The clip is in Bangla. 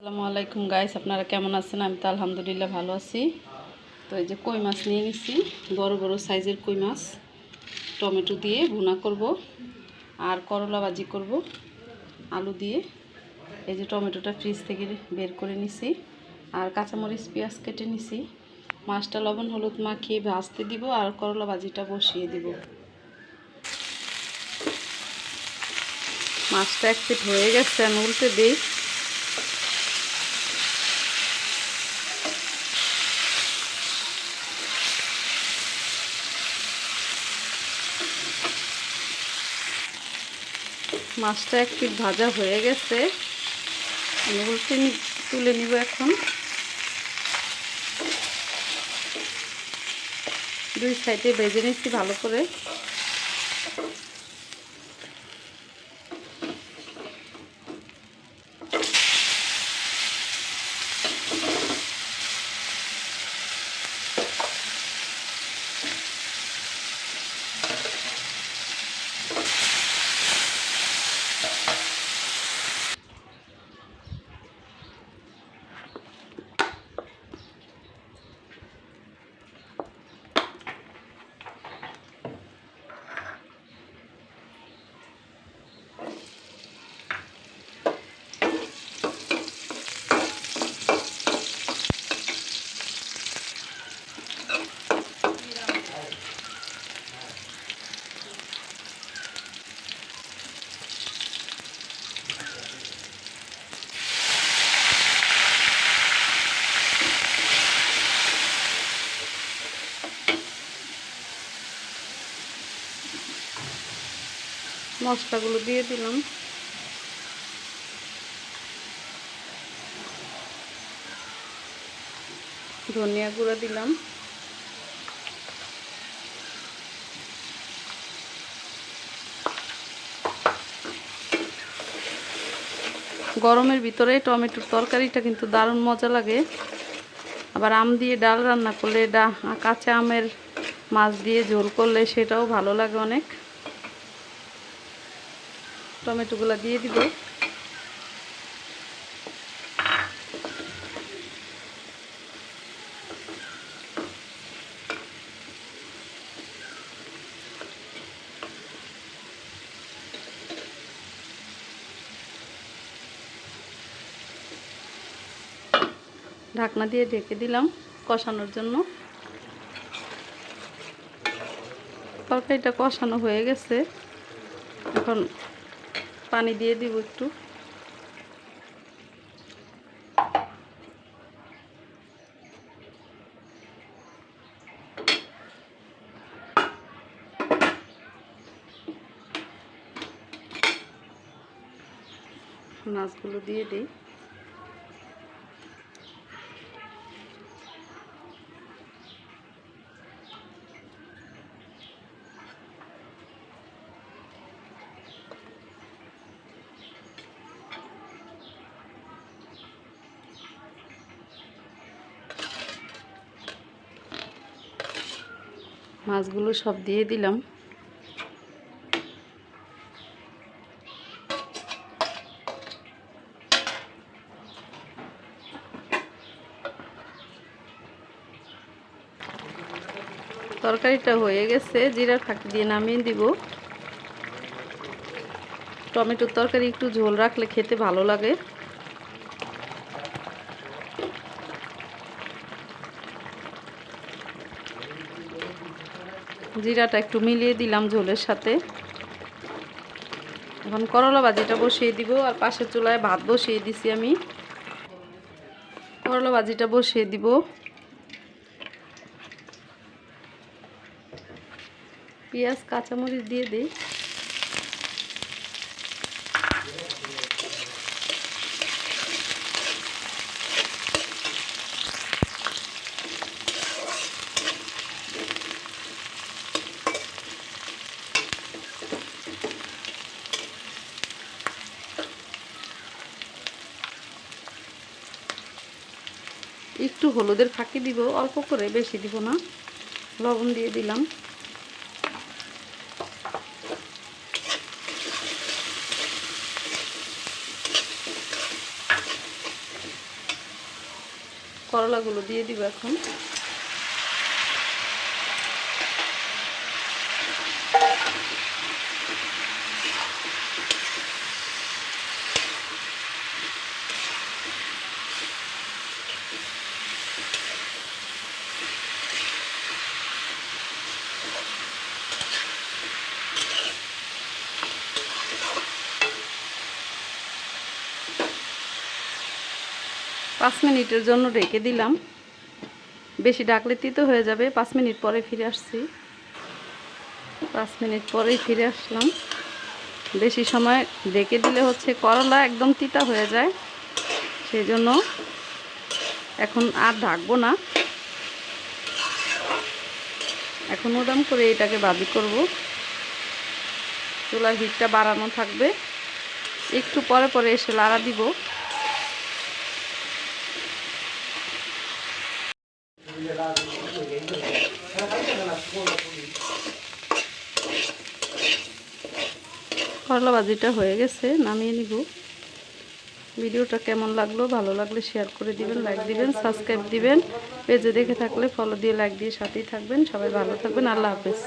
আসসালামু আলাইকুম গাইস, আপনারা কেমন আছেন? আমি তো আলহামদুলিল্লাহ ভালো আছি। তো এই যে কই মাছ নিয়ে নিছি, বড় বড় সাইজের কই মাছ। টমেটো দিয়ে ভুনা করব আর করলা ভাজি করব আলু দিয়ে। এই যে টমেটোটা ফ্রিজ থেকে বের করে নিছি আর কাঁচামরিচ পেঁয়াজ কেটে নিছি। মাছটা লবণ হলুদ মাখিয়ে ভাজতে দিব আর করলা ভাজিটা বসিয়ে দিব। মাছটা এক পিঠ হয়ে গেছে, আমি উল্টে দিই। মাছটা এক পিঠ ভাজা হয়ে গেছে, আমি উল্টে তুলে নিব। এখন দুই সাইডে ভেজে নিচ্ছি ভালো করে। মশলাগুলো দিয়ে দিলাম। ধনিয়া গুঁড়া দিলাম। গরমের ভিতরে টমেটোর তরকারিটা কিন্তু দারুণ মজা লাগে। আবার আম দিয়ে ডাল রান্না করলে, কাঁচা আমের মাছ দিয়ে ঝোল করলে সেটাও ভালো লাগে অনেক। টমেটোগুলো দিয়ে দিব। ঢাকনা দিয়ে ঢেকে দিলাম কষানোর জন্য। তরকারিটা কষানো হয়ে গেছে, এখন পানি দিয়ে দিব একটু। মাছগুলো দিয়ে দিই। মাছগুলো সব দিয়ে দিলাম। তরকারিটা হয়ে গেছে, জিরার ফাঁকি দিয়ে নামিয়ে দিব। টমেটোর তরকারি একটু ঝোল রাখলে খেতে ভালো লাগে। জিরাটা একটু মিলিয়ে দিলাম ঝোলের সাথে। এখন করলা ভাজিটা বসিয়ে দিব আর পাশের চুলায় ভাত বসিয়ে দিছি আমি। করলা ভাজিটা বসিয়ে দিব। পেঁয়াজ কাঁচামরিচ দিয়ে দিই। একটু হলুদের ফাঁকি দিব, অল্প করে, বেশি দিব না। লবণ দিয়ে দিলাম। করলাগুলো দিয়ে দিব এখন। পাঁচ মিনিটের জন্য রেখে দিলাম, বেশি ডাকলে তিতো হয়ে যাবে। 5 মিনিট পরে ফিরে আসছি। 5 মিনিট পরেই ফিরে আসলাম। বেশি সময় রেখে দিলে হচ্ছে করলা একদম তিতা হয়ে যায়, সেই জন্য এখন আর ঢাকবো না। এখন উদাম করে এটাকে ভাজি করব। চুলার হিটটা বাড়ানো থাকবে, একটু পরে পরে এসে লাড়া দিব। করলা ভাজিটা হয়ে গেছে, নামিয়ে নিব। ভিডিওটা কেমন লাগলো, ভালো লাগলে শেয়ার করে দিবেন, লাইক দিবেন, সাবস্ক্রাইব দিবেন। পেজে দেখে থাকলে ফলো দিয়ে লাইক দিয়ে সাথেই থাকবেন। সবাই ভালো থাকবেন। আল্লাহ হাফেজ।